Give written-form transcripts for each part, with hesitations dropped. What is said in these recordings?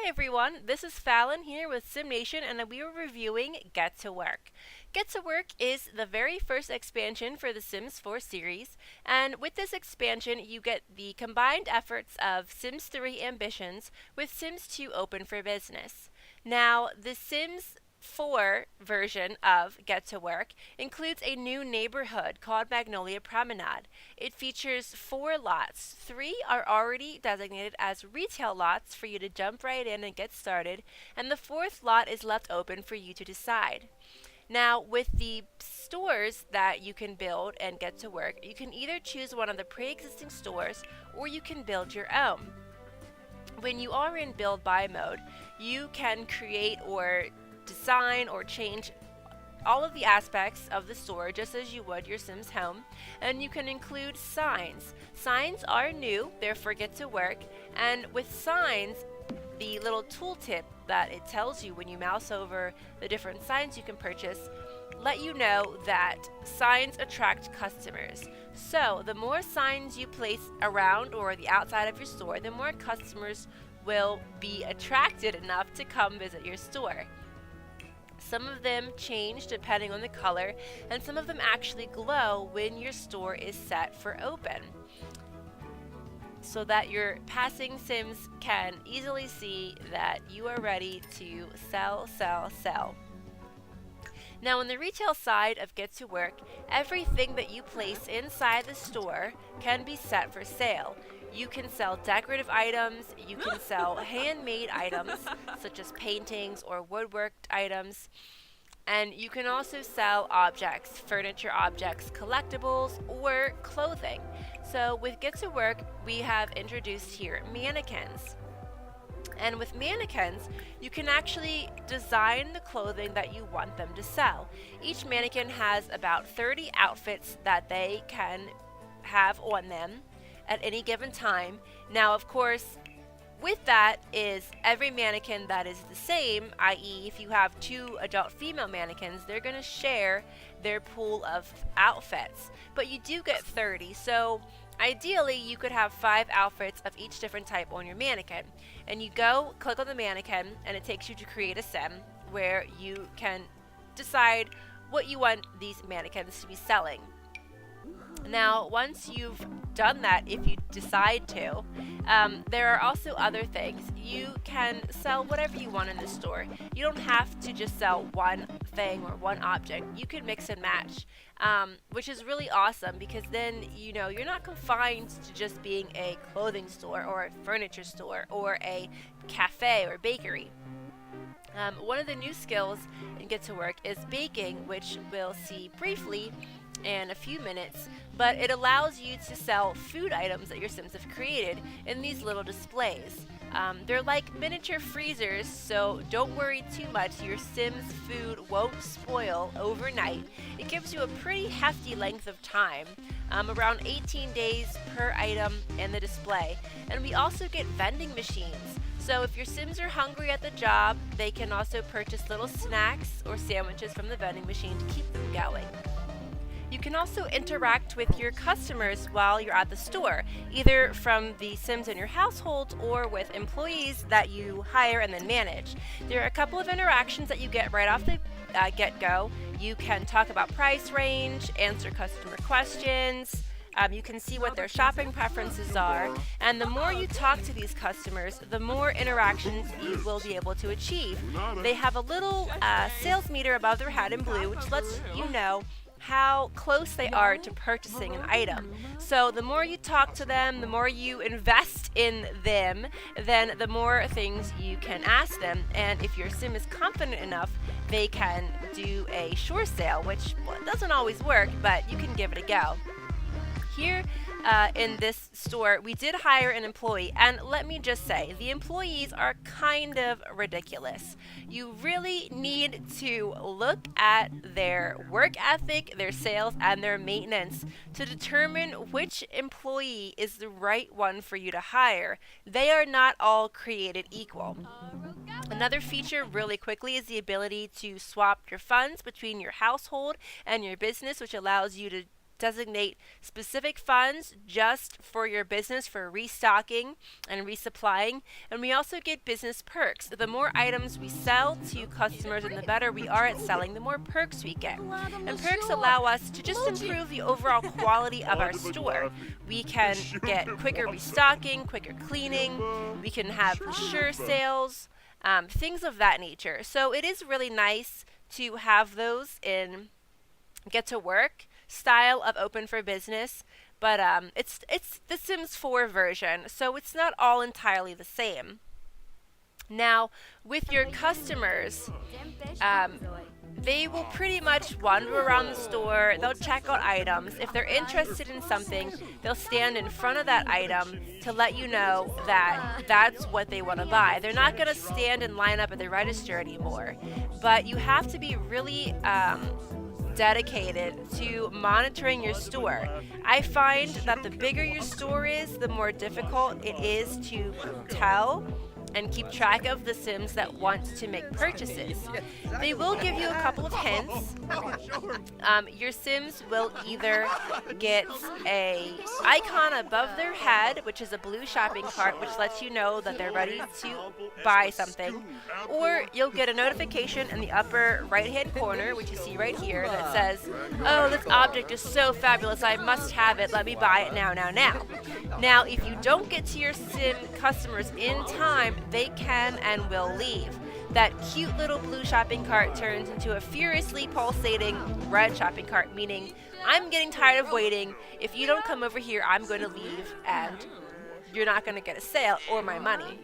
Hi everyone, this is Fallon here with SimNation and we are reviewing Get to Work. Get to Work is the very first expansion for the Sims 4 series, and with this expansion you get the combined efforts of Sims 3 Ambitions with Sims 2 Open for Business. Now, the Sims 4 version of Get to Work includes a new neighborhood called Magnolia Promenade. It features 4 lots. 3 are already designated as retail lots for you to jump right in and get started, and the 4th lot is left open for you to decide. Now, with the stores that you can build and Get to Work, you can either choose one of the pre-existing stores or you can build your own. When you are in build buy mode, you can create or design or change all of the aspects of the store just as you would your Sims home, and you can include signs. Signs are new, therefore Get to Work, and with signs, the little tooltip that it tells you when you mouse over the different signs you can purchase let you know that signs attract customers. So the more signs you place around or the outside of your store, the more customers will be attracted enough to come visit your store. Some of them change depending on the color, and some of them actually glow when your store is set for open, so that your passing Sims can easily see that you are ready to sell, sell, sell. Now, on the retail side of Get to Work, everything that you place inside the store can be set for sale. You can sell decorative items, you can sell handmade items such as paintings or woodworked items, and you can also sell objects, furniture objects, collectibles, or clothing. So with Get to Work, we have introduced here mannequins. And with mannequins, you can actually design the clothing that you want them to sell. Each mannequin has about 30 outfits that they can have on them at any given time. Now, of course, with that is every mannequin that is the same, i.e. if you have 2 adult female mannequins, they're going to share their pool of outfits. But you do get 30, so ideally you could have 5 outfits of each different type on your mannequin. And you go click on the mannequin and it takes you to create a sim where you can decide what you want these mannequins to be selling. Now, once you've done that, if you decide to, there are also other things. You can sell whatever you want in the store. You don't have to just sell one thing or one object. You can mix and match, which is really awesome because then, you're not confined to just being a clothing store or a furniture store or a cafe or bakery. One of the new skills in Get to Work is baking, which we'll see briefly in a few minutes, but it allows you to sell food items that your Sims have created in these little displays. They're like miniature freezers, so don't worry too much. Your Sims food won't spoil overnight. It gives you a pretty hefty length of time, around 18 days per item in the display. And we also get vending machines. So if your Sims are hungry at the job, they can also purchase little snacks or sandwiches from the vending machine to keep them going. You can also interact with your customers while you're at the store, either from the Sims in your household or with employees that you hire and then manage. There are a couple of interactions that you get right off the get-go. You can talk about price range, answer customer questions. You can see what their shopping preferences are, and the more you talk to these customers, the more interactions you will be able to achieve. They have a little sales meter above their head in blue, which lets you know how close they are to purchasing an item. So the more you talk to them, the more you invest in them, then the more things you can ask them. And if your Sim is confident enough, they can do a sure sale, which doesn't always work, but you can give it a go. Here in this store, we did hire an employee, and let me just say, the employees are kind of ridiculous. You really need to look at their work ethic, their sales, and their maintenance to determine which employee is the right one for you to hire. They are not all created equal. Another feature really quickly is the ability to swap your funds between your household and your business, which allows you to designate specific funds just for your business for restocking and resupplying. And we also get business perks. The more items we sell to customers and the better we are at selling, the more perks we get. And perks allow us to just improve the overall quality of our store. We can get quicker restocking, quicker cleaning, we can have sure sales, things of that nature. So it is really nice to have those in Get to Work style of Open for Business, but it's the Sims 4 version, so it's not all entirely the same. Now, with your customers, they will pretty much wander around the store, they'll check out items. If they're interested in something, they'll stand in front of that item to let you know that that's what they want to buy. They're not going to stand and line up at the register anymore, but you have to be really dedicated to monitoring your store. I find that the bigger your store is, the more difficult it is to tell and keep track of the Sims that want to make purchases. They will give you a couple of hints. Your Sims will either get a icon above their head, which is a blue shopping cart, which lets you know that they're ready to buy something, or you'll get a notification in the upper right-hand corner, which you see right here, that says, "Oh, this object is so fabulous, I must have it, let me buy it now, now, now." Now, if you don't get to your Sim customers in time, they can and will leave. That cute little blue shopping cart turns into a furiously pulsating red shopping cart, meaning I'm getting tired of waiting. If you don't come over here, I'm going to leave and you're not going to get a sale or my money.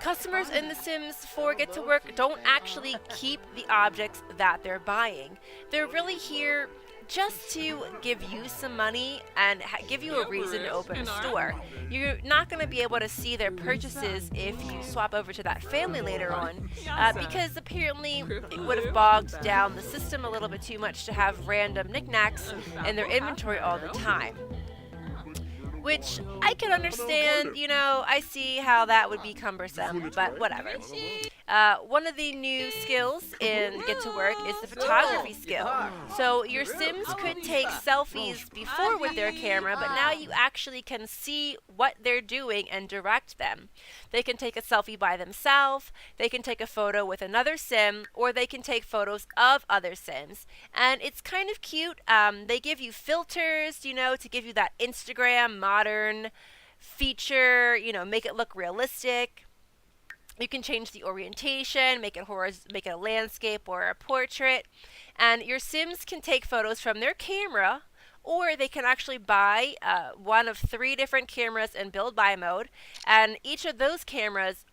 Customers in The Sims 4 Get to Work don't actually keep the objects that they're buying. They're really here just to give you some money and give you a reason to open a store. You're not going to be able to see their purchases if you swap over to that family later on, because apparently it would have bogged down the system a little bit too much to have random knickknacks in their inventory all the time. Which I can understand, I see how that would be cumbersome, but whatever. One of the new skills in Get to Work is the photography skill. So your Sims could take selfies before with their camera, but now you actually can see what they're doing and direct them. They can take a selfie by themselves, they can take a photo with another Sim, or they can take photos of other Sims. And it's kind of cute. They give you filters, to give you that Instagram modern feature, make it look realistic. You can change the orientation, make it a landscape or a portrait. And your Sims can take photos from their camera, or they can actually buy one of 3 different cameras in build buy mode. And each of those cameras,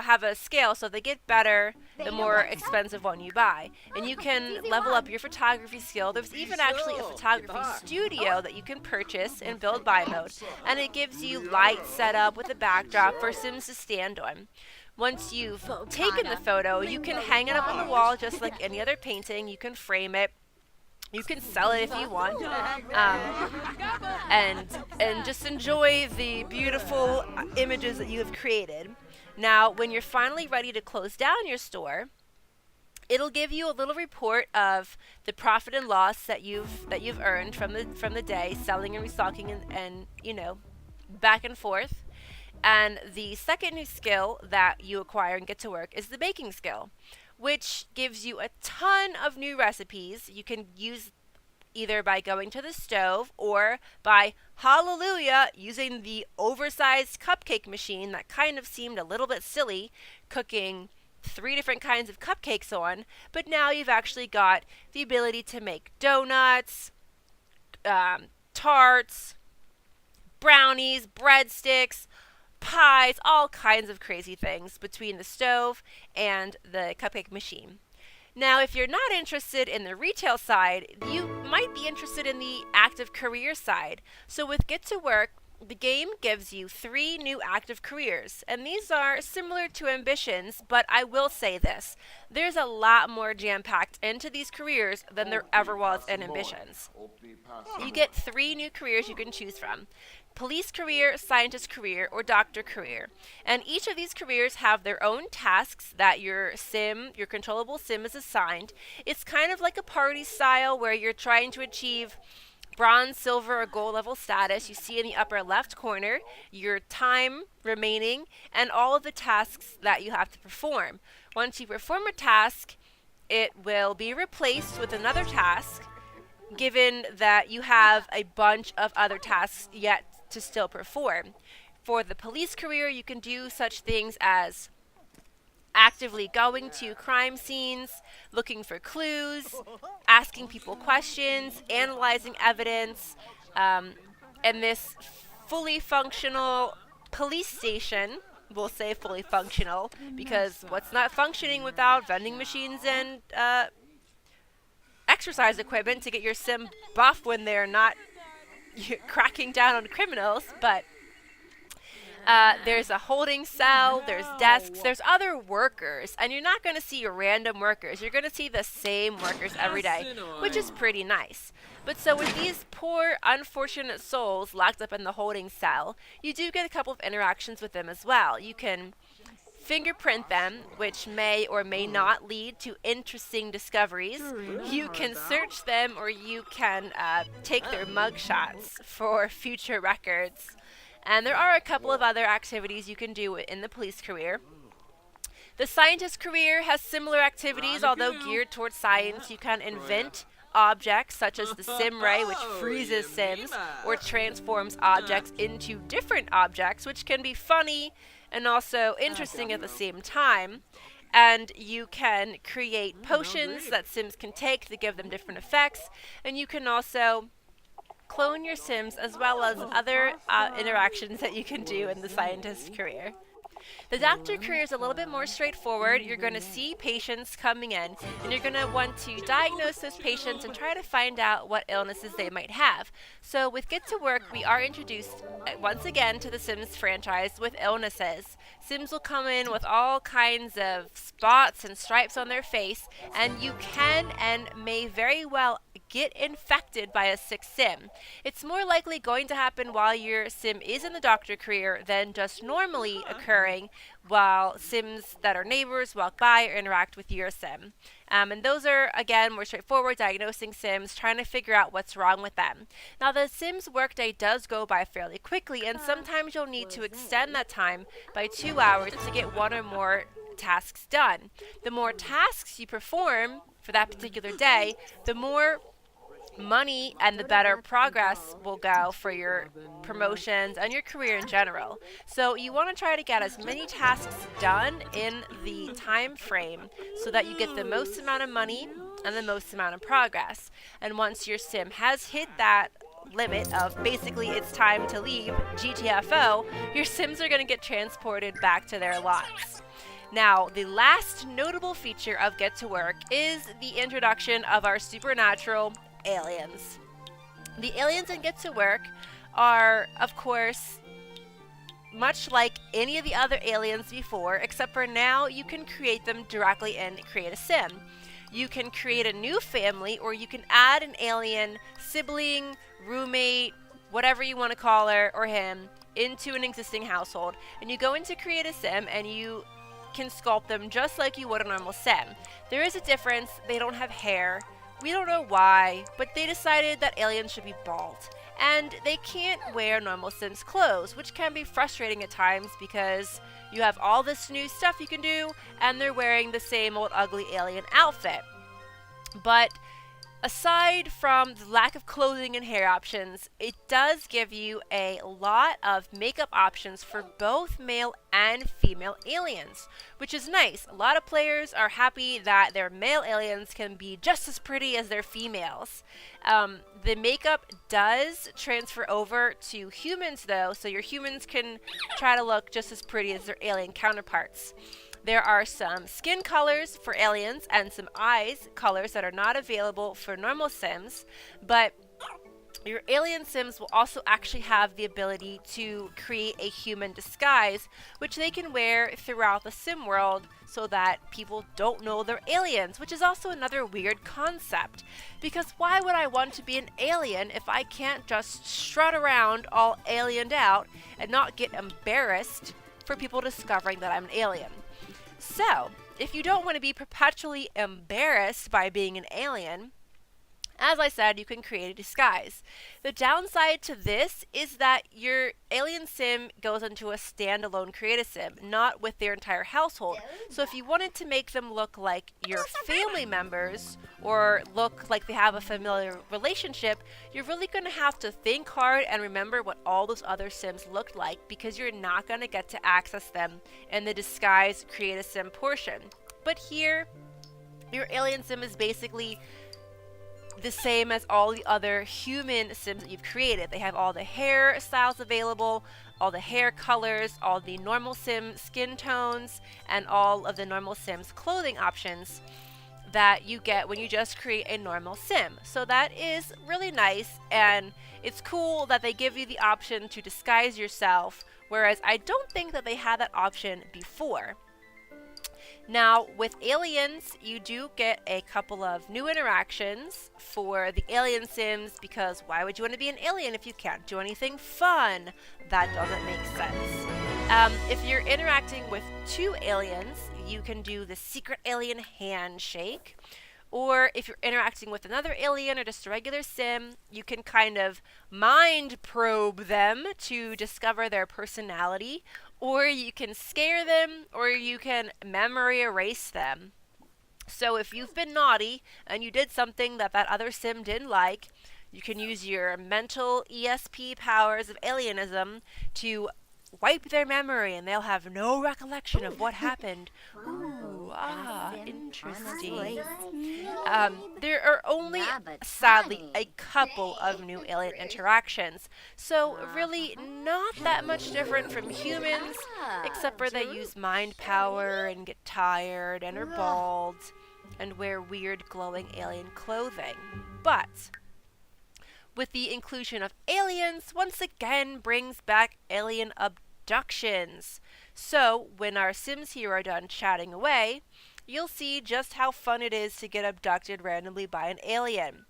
have a scale, so they get better the more expensive one you buy. And you can level up your photography skill. There's even actually a photography studio that you can purchase in build buy mode, and it gives you light setup with a backdrop for Sims to stand on. Once you've taken the photo, you can hang it up on the wall just like any other painting. You can frame it. You can sell it if you want, and just enjoy the beautiful images that you have created. Now, when you're finally ready to close down your store, it'll give you a little report of the profit and loss that you've earned from the day selling and restocking and back and forth. And the second new skill that you acquire and Get to Work is the baking skill, which gives you a ton of new recipes you can use either by going to the stove or by, hallelujah, using the oversized cupcake machine that kind of seemed a little bit silly, cooking 3 different kinds of cupcakes on, but now you've actually got the ability to make donuts, tarts, brownies, breadsticks, pies, all kinds of crazy things between the stove and the cupcake machine. Now, if you're not interested in the retail side, you might be interested in the active career side. So with Get to Work, The game gives you 3 new active careers, and these are similar to ambitions, but I will say this. There's a lot more jam-packed into these careers than there ever was in ambitions. You get 3 new careers you can choose from: police career, scientist career, or doctor career. And each of these careers have their own tasks that your controllable sim is assigned. It's kind of like a party style where you're trying to achieve bronze, silver, or gold level status. You see in the upper left corner your time remaining and all of the tasks that you have to perform. Once you perform a task, it will be replaced with another task, given that you have a bunch of other tasks yet to still perform. For the police career, you can do such things as actively going to crime scenes, looking for clues, asking people questions, analyzing evidence, and this fully functional police station, we'll say fully functional, because what's not functioning without vending machines and exercise equipment to get your sim buff when they're not cracking down on criminals, but there's a holding cell, there's desks, there's other workers, and you're not going to see random workers. You're going to see the same workers every day, which is pretty nice. But so with these poor, unfortunate souls locked up in the holding cell, you do get a couple of interactions with them as well. You can fingerprint them, which may or may not lead to interesting discoveries. You can search them, or you can take their mugshots for future records. And there are a couple of other activities you can do in the police career. The scientist career has similar activities, although geared towards science. You can invent objects such as the sim ray, which freezes sims or transforms objects into different objects, which can be funny and also interesting at the same time. And you can create potions that sims can take to give them different effects, and you can also clone your sims, as well as other interactions that you can do in the scientist career. The doctor career is a little bit more straightforward. You're going to see patients coming in, and you're going to want to diagnose those patients and try to find out what illnesses they might have. So with Get to Work, we are introduced once again to the Sims franchise with illnesses. Sims will come in with all kinds of spots and stripes on their face, and you can and may very well get infected by a sick sim. It's more likely going to happen while your sim is in the doctor career than just normally occurring while sims that are neighbors walk by or interact with your sim. And those are, again, more straightforward, diagnosing sims, trying to figure out what's wrong with them. Now, the Sims workday does go by fairly quickly, and sometimes you'll need to extend that time by 2 hours to get one or more tasks done. The more tasks you perform for that particular day, the more money and the better progress will go for your promotions and your career in general. So you want to try to get as many tasks done in the time frame so that you get the most amount of money and the most amount of progress. And once your sim has hit that limit of basically it's time to leave GTFO, your sims are going to get transported back to their lots. Now, the last notable feature of Get to Work is the introduction of our supernatural aliens. The aliens in Get to Work are, of course, much like any of the other aliens before, except for now you can create them directly in Create a Sim. You can create a new family, or you can add an alien sibling, roommate, whatever you want to call her or him, into an existing household. And you go into Create a Sim and you can sculpt them just like you would a normal sim. There is a difference. They don't have hair. We don't know why, but they decided that aliens should be bald. And they can't wear normal Sims clothes, which can be frustrating at times because you have all this new stuff you can do, and they're wearing the same old ugly alien outfit. But aside from the lack of clothing and hair options, it does give you a lot of makeup options for both male and female aliens, which is nice. A lot of players are happy that their male aliens can be just as pretty as their females. The makeup does transfer over to humans, though, so your humans can try to look just as pretty as their alien counterparts. There are some skin colors for aliens and some eyes colors that are not available for normal Sims, but Your alien Sims will also actually have the ability to create a human disguise, which they can wear throughout the sim world so that people don't know they're aliens, which is also another weird concept. Because why would I want to be an alien if I can't just strut around all aliened out and not get embarrassed for people discovering that I'm an alien? So, if you don't want to be perpetually embarrassed by being an alien, as I said, you can create a disguise. The downside to this is that your alien sim goes into a standalone create a sim, not with their entire household. So if you wanted to make them look like your family members or look like they have a familiar relationship, you're really going to have to think hard and remember what all those other sims looked like, because you're not going to get to access them in the disguise create a sim portion. But here, your alien sim is basically the same as all the other human sims that you've created. They have all the hair styles available, all the hair colors, all the normal sim skin tones, and all of the normal sims clothing options that you get when you just create a normal sim. So that is really nice, and it's cool that they give you the option to disguise yourself, whereas I don't think that they had that option before. Now, with aliens, you do get a couple of new interactions for the alien sims, because why would you want to be an alien if you can't do anything fun? That doesn't make sense. If you're interacting with two aliens, you can do the secret alien handshake. Or if you're interacting with another alien or just a regular sim, you can kind of mind probe them to discover their personality, or you can scare them, or you can memory erase them. So if you've been naughty and you did something that that other sim didn't like, you can use your mental ESP powers of alienism to wipe their memory, and they'll have no recollection of what happened. Ooh, interesting. There are only, sadly, a couple of new alien interactions, so really not that much different from humans, except for they use mind power and get tired and are bald and wear weird glowing alien clothing. But with the inclusion of aliens, once again brings back alien abductions. So, when our Sims here are done chatting away, you'll see just how fun it is to get abducted randomly by an alien.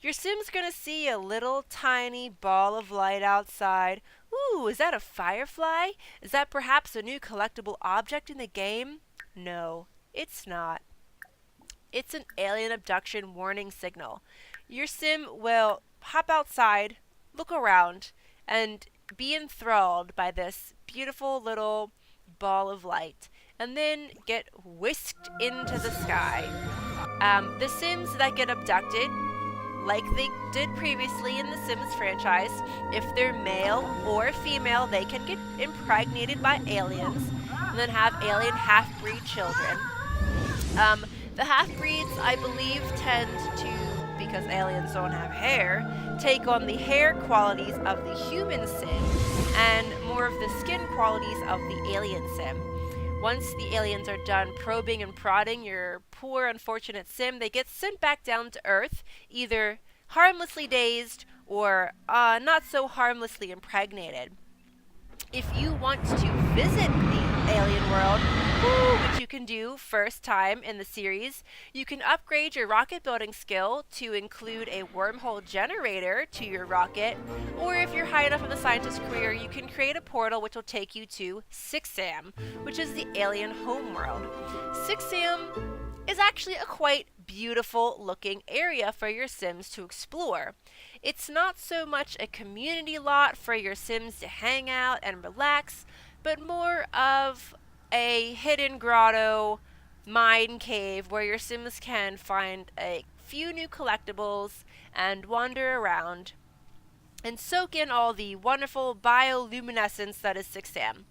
Your Sim's gonna see a little tiny ball of light outside. Ooh, is that a firefly? Is that perhaps a new collectible object in the game? No, it's not. It's an alien abduction warning signal. Your Sim will hop outside, look around, and be enthralled by this beautiful little ball of light, and then get whisked into the sky. The Sims that get abducted, like they did previously in the Sims franchise, if they're male or female, they can get impregnated by aliens and then have alien half-breed children. The half-breeds, I believe, tend to, because aliens don't have hair, take on the hair qualities of the human sim and more of the skin qualities of the alien sim. Once the aliens are done probing and prodding your poor, unfortunate sim, they get sent back down to Earth, either harmlessly dazed or not so harmlessly impregnated. If you want to visit the alien world, which you can do first time in the series, you can upgrade your rocket building skill to include a wormhole generator to your rocket, or if you're high enough in the scientist career, you can create a portal which will take you to Sixam, which is the alien homeworld. Sixam is actually a quite beautiful looking area for your Sims to explore. It's not so much a community lot for your Sims to hang out and relax, but more of a hidden grotto mine cave where your Sims can find a few new collectibles and wander around and soak in all the wonderful bioluminescence that is Sixam.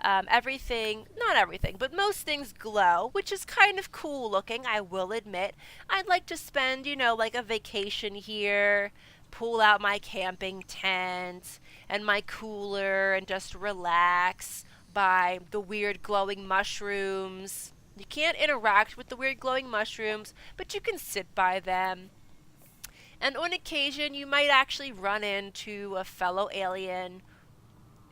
Everything, not everything, but most things glow, which is kind of cool looking, I will admit. I'd like to spend, like a vacation here, pull out my camping tent and my cooler and just relax by the weird glowing mushrooms. You can't interact with the weird glowing mushrooms, but you can sit by them. And on occasion, you might actually run into a fellow alien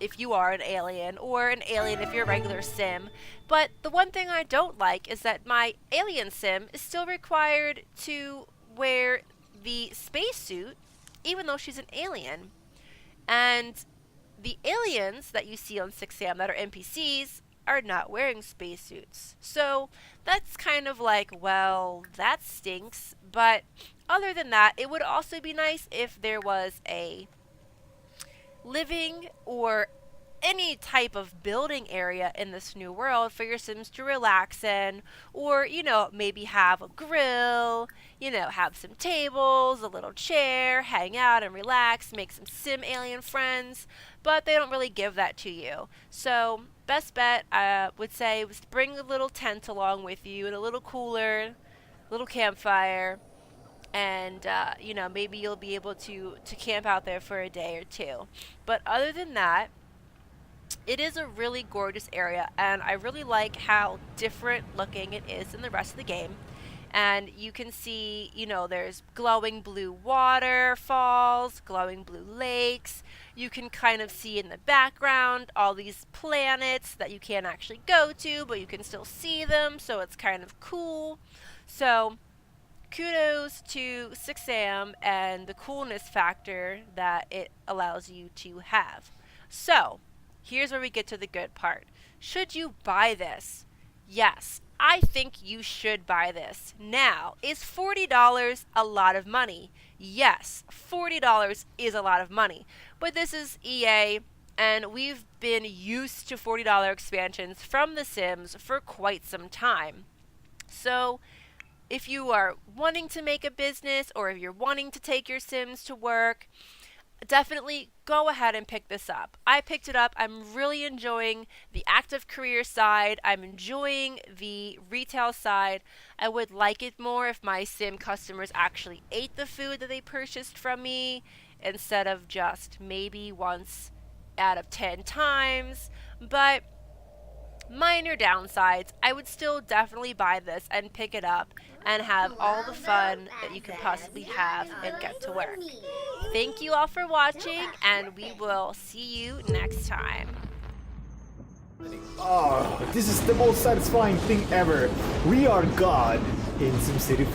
if you are an alien, or an alien if you're a regular sim. But the one thing I don't like is that my alien sim is still required to wear the spacesuit, even though she's an alien. And the aliens that you see on 6am that are NPCs are not wearing spacesuits. So that's kind of like, well, that stinks. But other than that, it would also be nice if there was a living or any type of building area in this new world for your Sims to relax in, or, maybe have a grill, have some tables, a little chair, hang out and relax, make some Sim alien friends, but they don't really give that to you. So, best bet, I would say, was to bring a little tent along with you and a little cooler, little campfire, and maybe you'll be able to camp out there for a day or two. But other than that, it is a really gorgeous area, and I really like how different looking it is than the rest of the game. And you can see, there's glowing blue waterfalls, glowing blue lakes. You can kind of see in the background all these planets that you can't actually go to, but you can still see them, so it's kind of cool. So kudos to 6am and the coolness factor that it allows you to have. So, here's where we get to the good part. Should you buy this? Yes, I think you should buy this. Now, is $40 a lot of money? Yes, $40 is a lot of money. But this is EA, and we've been used to $40 expansions from The Sims for quite some time. So, if you are wanting to make a business, or if you're wanting to take your Sims to work, definitely go ahead and pick this up. I picked it up. I'm really enjoying the active career side. I'm enjoying the retail side. I would like it more if my Sim customers actually ate the food that they purchased from me, instead of just maybe once out of 10 times. But minor downsides, I would still definitely buy this and pick it up and have all the fun that you can possibly have and get to work. Thank you all for watching, and we will see you next time. Oh, this is the most satisfying thing ever. We are God in SimCity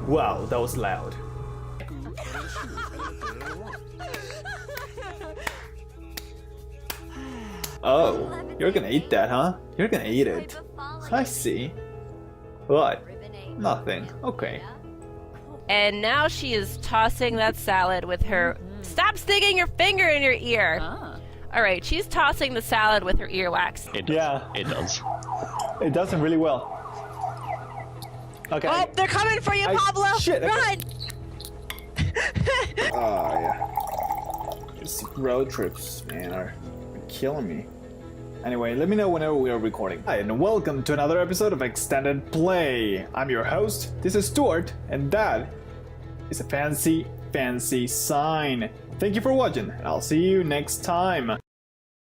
4. Wow, that was loud. Oh, you're gonna eat that, huh? You're gonna eat it. I see. What? Nothing. Okay. And now she is tossing that salad with her... Stop sticking your finger in your ear! Alright, she's tossing the salad with her earwax. It does. Yeah. It does. It doesn't really well. Okay. Oh, they're coming for you, Pablo! Shit, Run! Oh, yeah. These road trips, man, are killing me. Anyway, let me know whenever we are recording. Hi, and welcome to another episode of Extended Play. I'm your host, this is Stuart, and that is a fancy, fancy sign. Thank you for watching, and I'll see you next time.